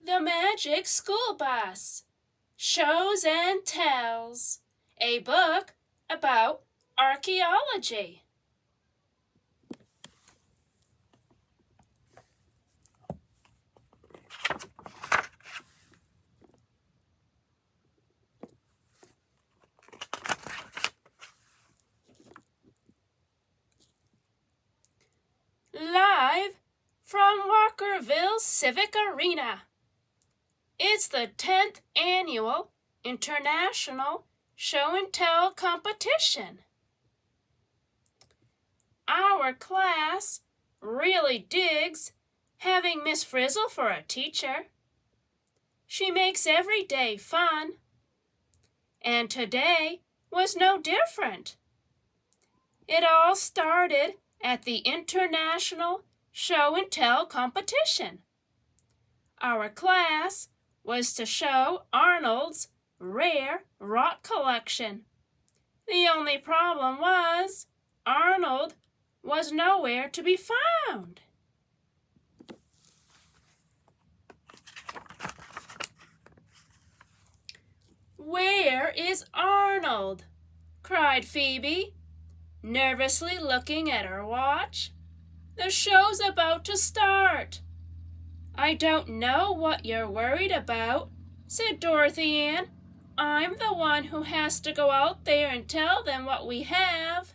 The Magic School Bus, Shows and Tells, a book about archaeology. Live from Walkerville Civic Arena. It's the 10th annual International Show and Tell competition. Our class really digs having Miss Frizzle for a teacher. She makes every day fun, and today was no different. It all started at the International Show and Tell competition. Our class was to show Arnold's rare rock collection. The only problem was Arnold was nowhere to be found. "Where is Arnold?" cried Phoebe, nervously looking at her watch. "The show's about to start." "I don't know what you're worried about," said Dorothy Ann. "I'm the one who has to go out there and tell them what we have."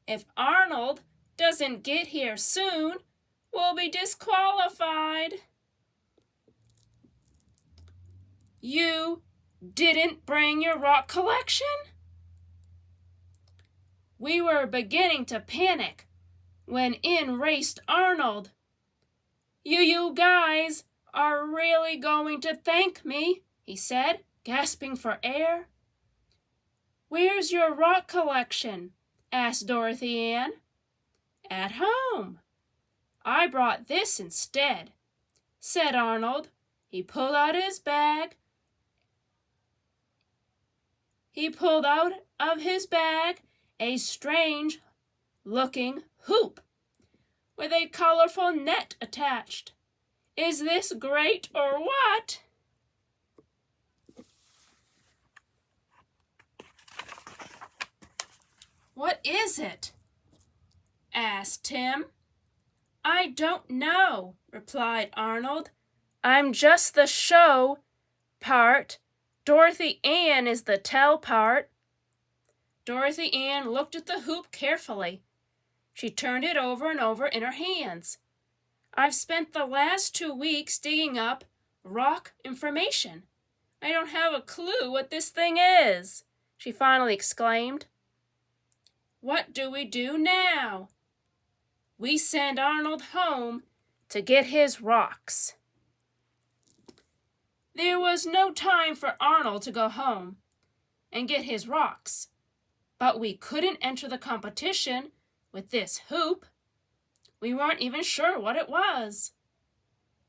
"If Arnold doesn't get here soon, we'll be disqualified." "You didn't bring your rock collection?" We were beginning to panic when in raced Arnold. You guys are really going to thank me," he said, gasping for air. "Where's your rock collection?" asked Dorothy Ann. "At home. I brought this instead," said Arnold. He pulled out of his bag a strange-looking hoop with a colorful net attached. "Is this great or what?" "What is it?" asked Tim. "I don't know," replied Arnold. "I'm just the show part. Dorothy Ann is the tell part." Dorothy Ann looked at the hoop carefully. She turned it over and over in her hands. "I've spent the last 2 weeks digging up rock information. I don't have a clue what this thing is," she finally exclaimed. "What do we do now?" "We send Arnold home to get his rocks." There was no time for Arnold to go home and get his rocks, but we couldn't enter the competition with this hoop. We weren't even sure what it was.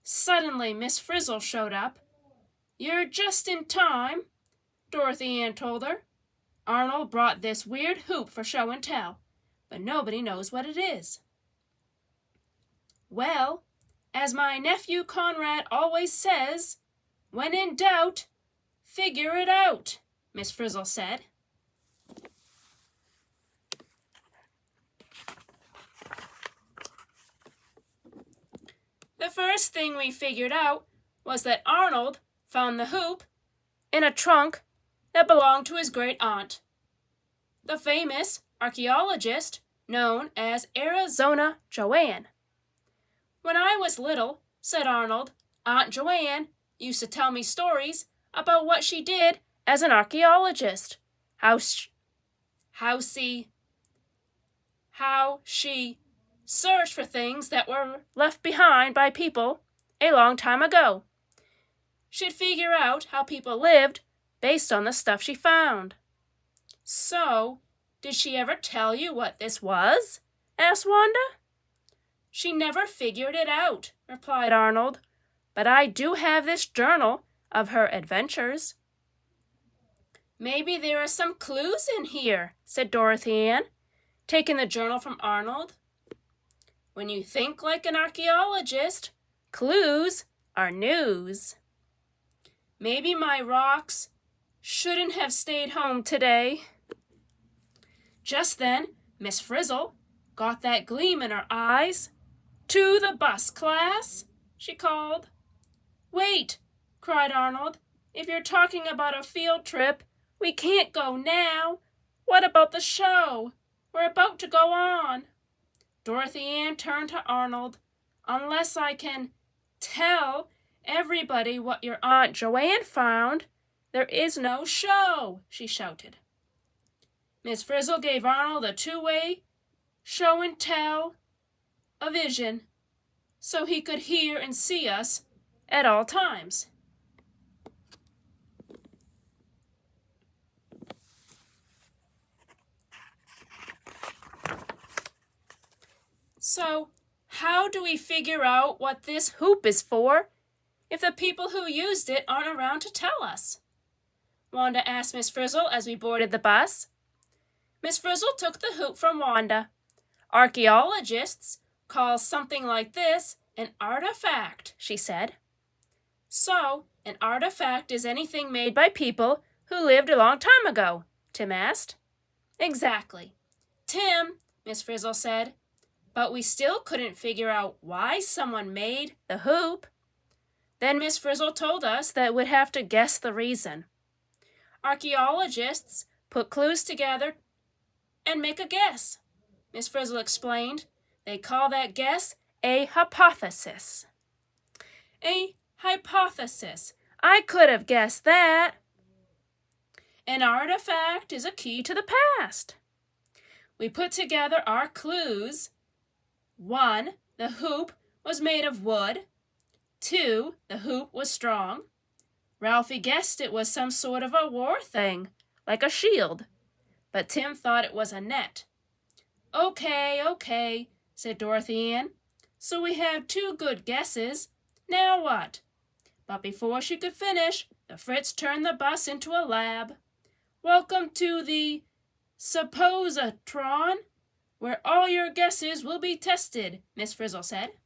Suddenly, Miss Frizzle showed up. "You're just in time," Dorothy Ann told her. "Arnold brought this weird hoop for show and tell, but nobody knows what it is." "Well, as my nephew Conrad always says, when in doubt, figure it out," Miss Frizzle said. The first thing we figured out was that Arnold found the hoop in a trunk that belonged to his great-aunt, the famous archaeologist known as Arizona Joanne. "When I was little," said Arnold, "Aunt Joanne used to tell me stories about what she did as an archaeologist, how she searched for things that were left behind by people a long time ago. She'd figure out how people lived based on the stuff she found." "So, did she ever tell you what this was?" asked Wanda. "She never figured it out," replied Arnold, "but I do have this journal of her adventures." "Maybe there are some clues in here," said Dorothy Ann, taking the journal from Arnold. "When you think like an archaeologist, clues our news. Maybe my rocks shouldn't have stayed home today. Just then, Miss Frizzle got that gleam in her eyes. "To the bus, class," she called. "Wait," cried Arnold. "If you're talking about a field trip, we can't go now. What about the show? We're about to go on." Dorothy Ann turned to Arnold. "Unless I can tell everybody what your Aunt Joanne found, there is no show," she shouted. Miss Frizzle gave Arnold a two-way show and tell, a vision, so he could hear and see us at all times. So, how do we figure out what this hoop is for if the people who used it aren't around to tell us?" Wanda asked Miss Frizzle as we boarded the bus. Miss Frizzle took the hoop from Wanda. "Archaeologists call something like this an artifact," she said. "So, an artifact is anything made by people who lived a long time ago?" Tim asked. "Exactly. Tim," Miss Frizzle said, "but we still couldn't figure out why someone made the hoop." Then Miss Frizzle told us that we'd have to guess the reason. "Archaeologists put clues together and make a guess," Miss Frizzle explained. "They call that guess a hypothesis." "A hypothesis. I could have guessed that." "An artifact is a key to the past." We put together our clues. 1. The hoop was made of wood. 2. The hoop was strong. Ralphie guessed it was some sort of a war thing, like a shield, but Tim thought it was a net. Okay, said Dorothy Ann. "So we have 2 good guesses. Now what?" But before she could finish, the Fritz turned the bus into a lab. "Welcome to the suppositron, where all your guesses will be tested," Miss Frizzle said.